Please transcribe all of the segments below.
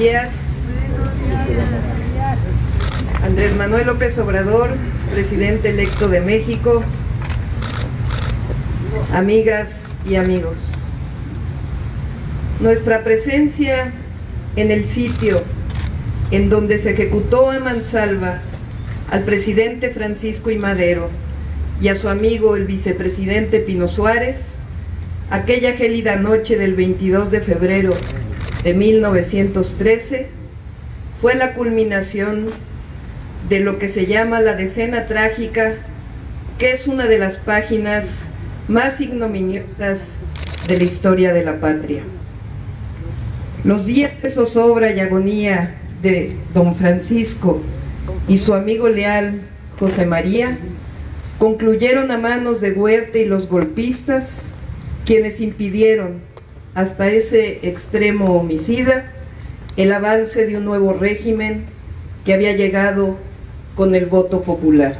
días. Andrés Manuel López Obrador, presidente electo de México, amigas y amigos. Nuestra presencia en el sitio en donde se ejecutó a mansalva al presidente Francisco I. Madero y a su amigo el vicepresidente Pino Suárez, aquella gélida noche del 22 de febrero de 1913, fue la culminación de lo que se llama la decena trágica, que es una de las páginas más ignominiosas de la historia de la patria. Los días de zozobra y agonía de don Francisco y su amigo leal José María concluyeron a manos de Huerta y los golpistas, quienes impidieron hasta ese extremo homicida el avance de un nuevo régimen que había llegado con el voto popular.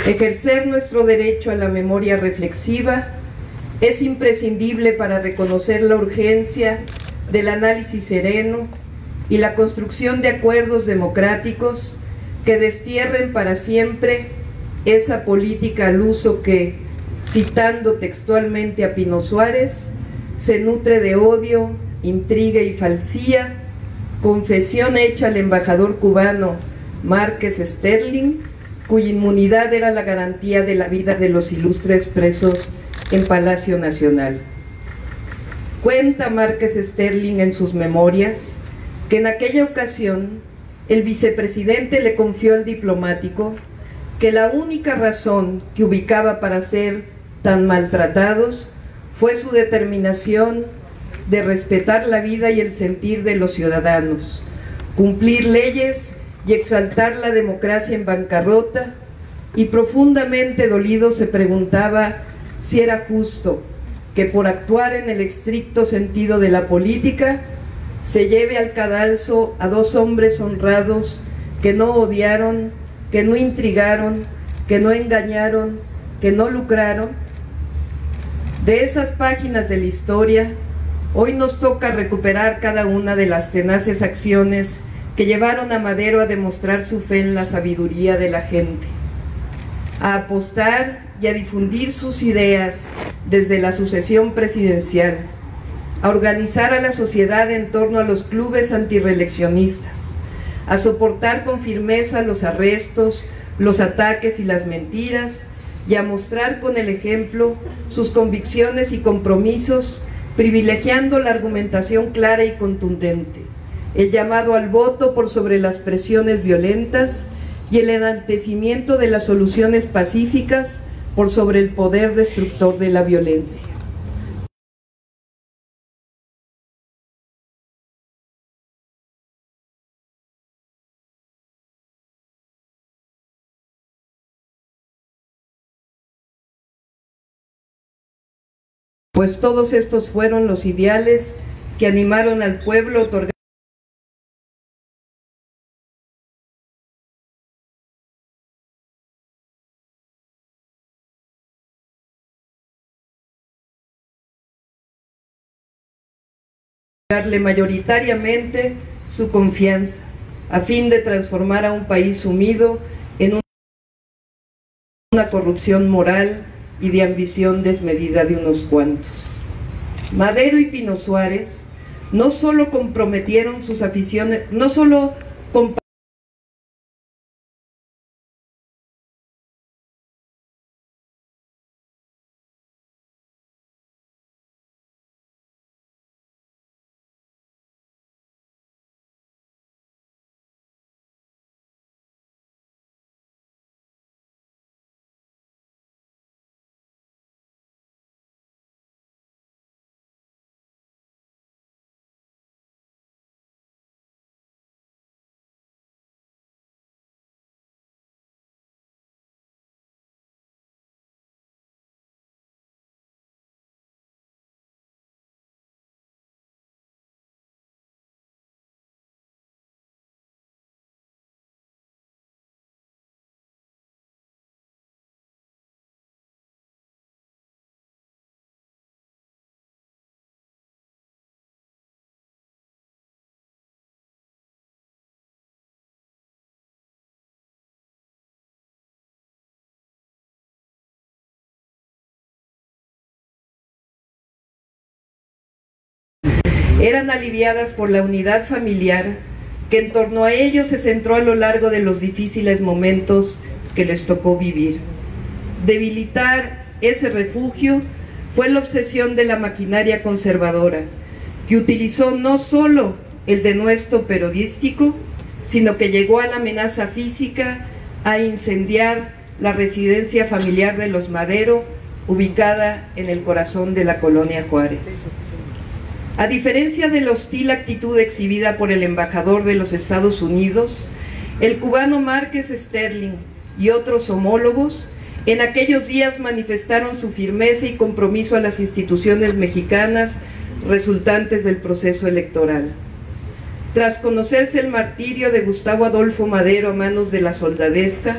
Ejercer nuestro derecho a la memoria reflexiva es imprescindible para reconocer la urgencia del análisis sereno y la construcción de acuerdos democráticos que destierren para siempre esa política al uso que, citando textualmente a Pino Suárez, se nutre de odio, intriga y falsía, confesión hecha al embajador cubano Márquez Sterling, cuya inmunidad era la garantía de la vida de los ilustres presos en Palacio Nacional. Cuenta Márquez Sterling en sus memorias que en aquella ocasión el vicepresidente le confió al diplomático que la única razón que ubicaba para ser tan maltratados fue su determinación de respetar la vida y el sentir de los ciudadanos, cumplir leyes y exaltar la democracia en bancarrota, y profundamente dolido se preguntaba si era justo que por actuar en el estricto sentido de la política se lleve al cadalso a dos hombres honrados que no odiaron, que no intrigaron, que no engañaron, que no lucraron. De esas páginas de la historia, hoy nos toca recuperar cada una de las tenaces acciones que llevaron a Madero a demostrar su fe en la sabiduría de la gente, a apostar y a difundir sus ideas desde la sucesión presidencial, a organizar a la sociedad en torno a los clubes antirreeleccionistas, a soportar con firmeza los arrestos, los ataques y las mentiras, y a mostrar con el ejemplo sus convicciones y compromisos, privilegiando la argumentación clara y contundente, el llamado al voto por sobre las presiones violentas y el enaltecimiento de las soluciones pacíficas por sobre el poder destructor de la violencia. Pues todos estos fueron los ideales que animaron al pueblo a otorgar darle mayoritariamente su confianza, a fin de transformar a un país sumido en una corrupción moral y de ambición desmedida de unos cuantos. Madero y Pino Suárez no solo comprometieron sus aficiones, no solo Eran aliviadas por la unidad familiar que en torno a ellos se centró a lo largo de los difíciles momentos que les tocó vivir. Debilitar ese refugio fue la obsesión de la maquinaria conservadora, que utilizó no solo el denuesto periodístico, sino que llegó a la amenaza física a incendiar la residencia familiar de los Madero, ubicada en el corazón de la colonia Juárez. A diferencia de la hostil actitud exhibida por el embajador de los Estados Unidos, el cubano Márquez Sterling y otros homólogos en aquellos días manifestaron su firmeza y compromiso a las instituciones mexicanas resultantes del proceso electoral. Tras conocerse el martirio de Gustavo Adolfo Madero a manos de la soldadesca,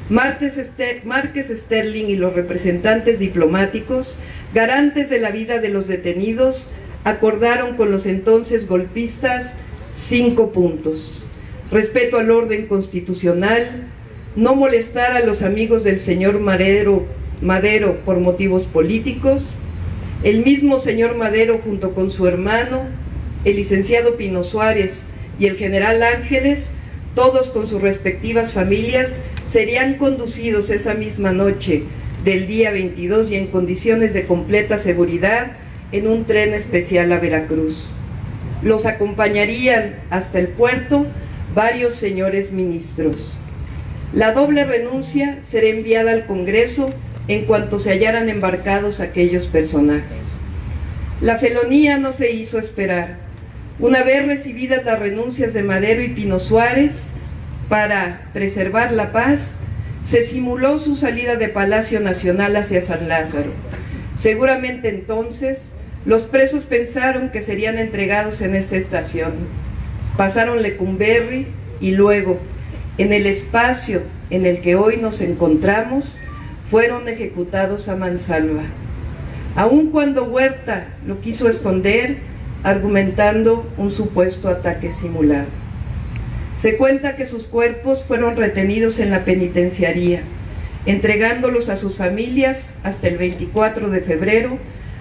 Márquez Sterling y los representantes diplomáticos, garantes de la vida de los detenidos, acordaron con los entonces golpistas 5 puntos: respeto al orden constitucional, no molestar a los amigos del señor Madero por motivos políticos. El mismo señor Madero, junto con su hermano, el licenciado Pino Suárez y el general Ángeles, todos con sus respectivas familias, serían conducidos esa misma noche del día 22 y en condiciones de completa seguridad en un tren especial a Veracruz. Los acompañarían hasta el puerto varios señores ministros. La doble renuncia será enviada al Congreso en cuanto se hallaran embarcados aquellos personajes. La felonía no se hizo esperar. Una vez recibidas las renuncias de Madero y Pino Suárez, para preservar la paz, se simuló su salida de Palacio Nacional hacia San Lázaro. Seguramente entonces los presos pensaron que serían entregados en esta estación. Pasaron Lecumberri y luego, en el espacio en el que hoy nos encontramos, fueron ejecutados a mansalva. Aun cuando Huerta lo quiso esconder, argumentando un supuesto ataque simulado. Se cuenta que sus cuerpos fueron retenidos en la penitenciaría, entregándolos a sus familias hasta el 24 de febrero,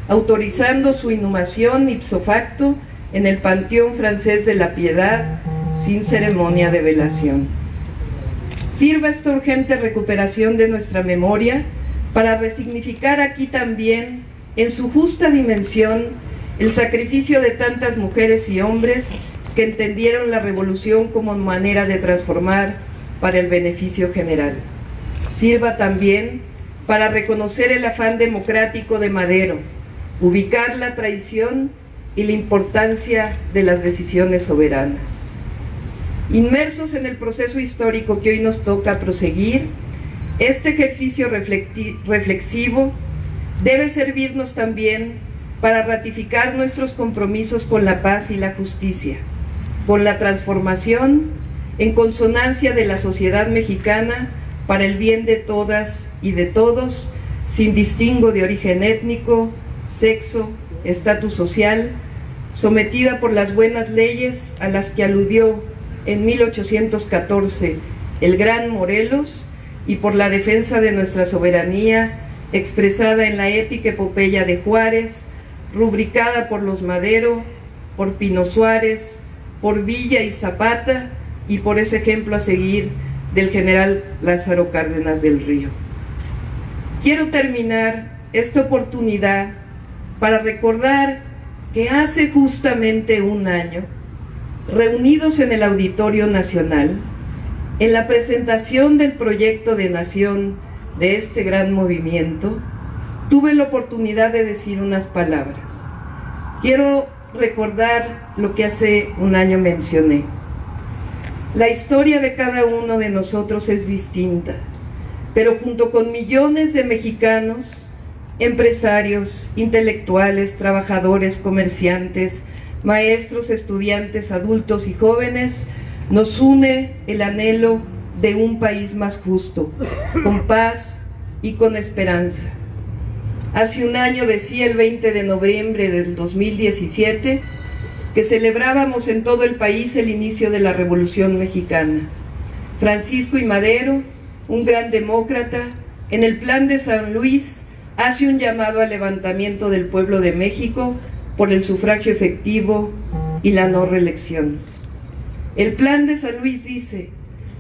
autorizando su inhumación ipso facto en el Panteón Francés de la Piedad, sin ceremonia de velación. Sirva esta urgente recuperación de nuestra memoria para resignificar aquí también, en su justa dimensión, el sacrificio de tantas mujeres y hombres que entendieron la revolución como manera de transformar para el beneficio general. Sirva también para reconocer el afán democrático de Madero, ubicar la traición y la importancia de las decisiones soberanas. Inmersos en el proceso histórico que hoy nos toca proseguir, este ejercicio reflexivo debe servirnos también para ratificar nuestros compromisos con la paz y la justicia, con la transformación en consonancia de la sociedad mexicana para el bien de todas y de todos, sin distingo de origen étnico, sexo, estatus social, sometida por las buenas leyes a las que aludió en 1814 el gran Morelos, y por la defensa de nuestra soberanía expresada en la épica epopeya de Juárez, rubricada por los Madero, por Pino Suárez, por Villa y Zapata, y por ese ejemplo a seguir del general Lázaro Cárdenas del Río. Quiero terminar esta oportunidad para recordar que hace justamente un año, reunidos en el Auditorio Nacional, en la presentación del proyecto de nación de este gran movimiento, tuve la oportunidad de decir unas palabras. Quiero recordar lo que hace un año mencioné. La historia de cada uno de nosotros es distinta, pero junto con millones de mexicanos, empresarios, intelectuales, trabajadores, comerciantes, maestros, estudiantes, adultos y jóvenes, nos une el anhelo de un país más justo, con paz y con esperanza. Hace un año decía, el 20 de noviembre del 2017, que celebrábamos en todo el país el inicio de la Revolución Mexicana. Francisco I. Madero, un gran demócrata, en el Plan de San Luis hace un llamado al levantamiento del pueblo de México por el sufragio efectivo y la no reelección. El Plan de San Luis dice: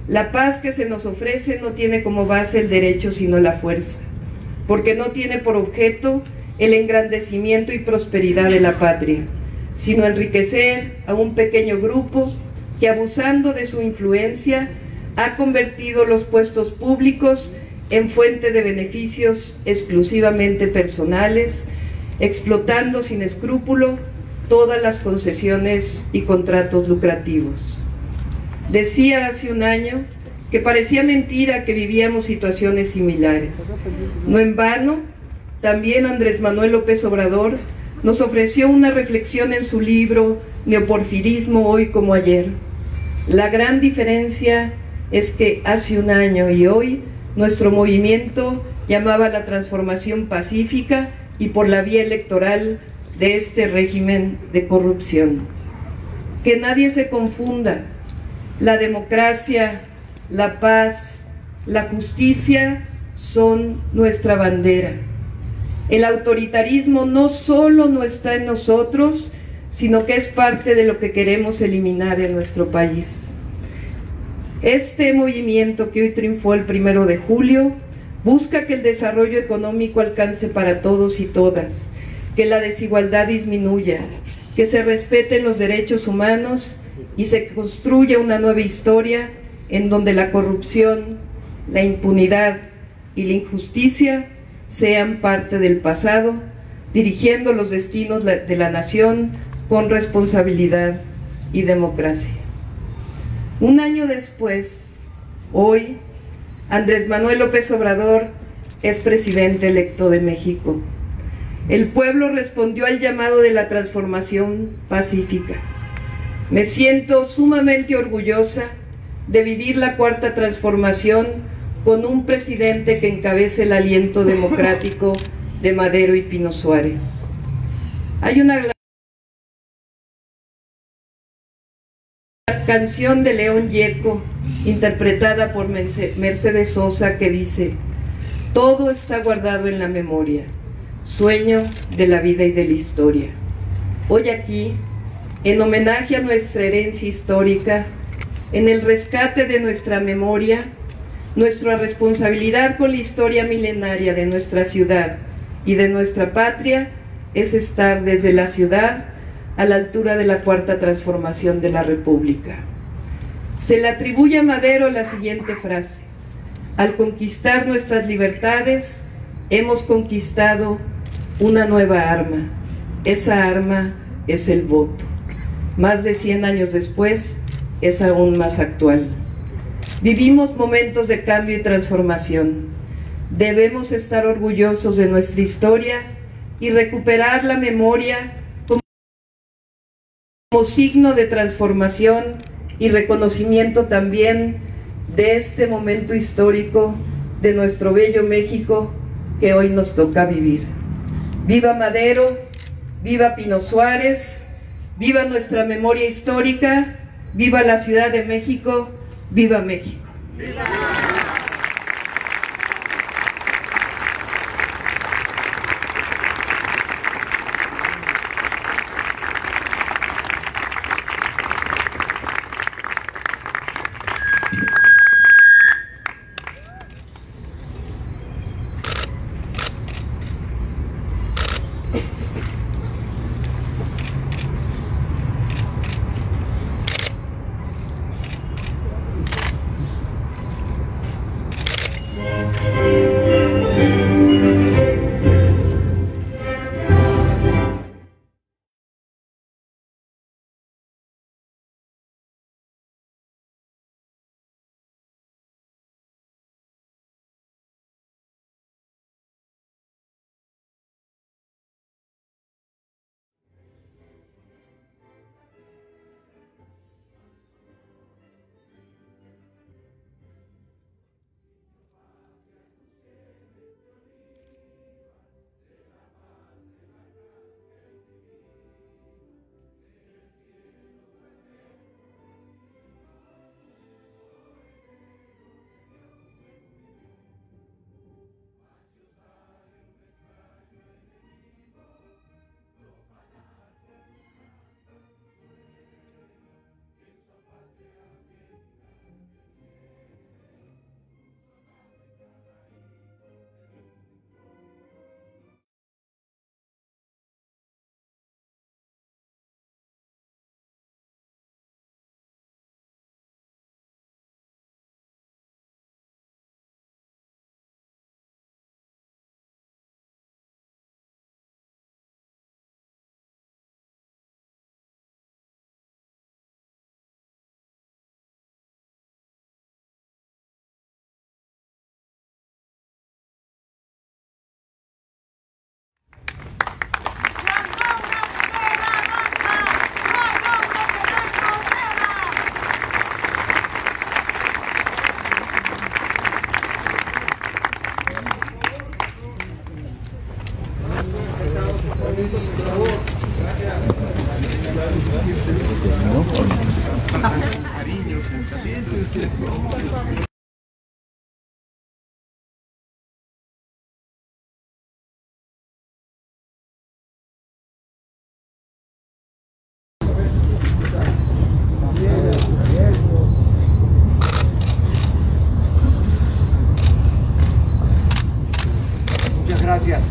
la paz que se nos ofrece no tiene como base el derecho sino la fuerza, porque no tiene por objeto el engrandecimiento y prosperidad de la patria, sino enriquecer a un pequeño grupo que, abusando de su influencia, ha convertido los puestos públicos en fuente de beneficios exclusivamente personales, explotando sin escrúpulo todas las concesiones y contratos lucrativos. Decía hace un año que parecía mentira que vivíamos situaciones similares. No en vano, también Andrés Manuel López Obrador nos ofreció una reflexión en su libro Neoporfirismo hoy como ayer. La gran diferencia es que hace un año y hoy nuestro movimiento llamaba a la transformación pacífica y por la vía electoral de este régimen de corrupción. Que nadie se confunda: la democracia, la paz, la justicia son nuestra bandera. El autoritarismo no solo no está en nosotros, sino que es parte de lo que queremos eliminar en nuestro país. Este movimiento que hoy triunfó el 1 de julio busca que el desarrollo económico alcance para todos y todas, que la desigualdad disminuya, que se respeten los derechos humanos y se construya una nueva historia en donde la corrupción, la impunidad y la injusticia sean parte del pasado, dirigiendo los destinos de la nación con responsabilidad y democracia. Un año después, hoy, Andrés Manuel López Obrador es presidente electo de México. El pueblo respondió al llamado de la transformación pacífica. Me siento sumamente orgullosa de vivir la cuarta transformación con un presidente que encabece el aliento democrático de Madero y Pino Suárez. Hay una canción de León Gieco, interpretada por Mercedes Sosa, que dice: todo está guardado en la memoria, sueño de la vida y de la historia. Hoy aquí, en homenaje a nuestra herencia histórica, en el rescate de nuestra memoria, nuestra responsabilidad con la historia milenaria de nuestra ciudad y de nuestra patria es estar desde la ciudad a la altura de la cuarta transformación de la República. Se le atribuye a Madero la siguiente frase: al conquistar nuestras libertades, hemos conquistado una nueva arma. Esa arma es el voto. Más de 100 años después, es aún más actual. Vivimos momentos de cambio y transformación. Debemos estar orgullosos de nuestra historia y recuperar la memoria como signo de transformación y reconocimiento también de este momento histórico de nuestro bello México que hoy nos toca vivir. ¡Viva Madero! ¡Viva Pino Suárez! ¡Viva nuestra memoria histórica! ¡Viva la Ciudad de México! ¡Viva México! ¡Viva! Gracias.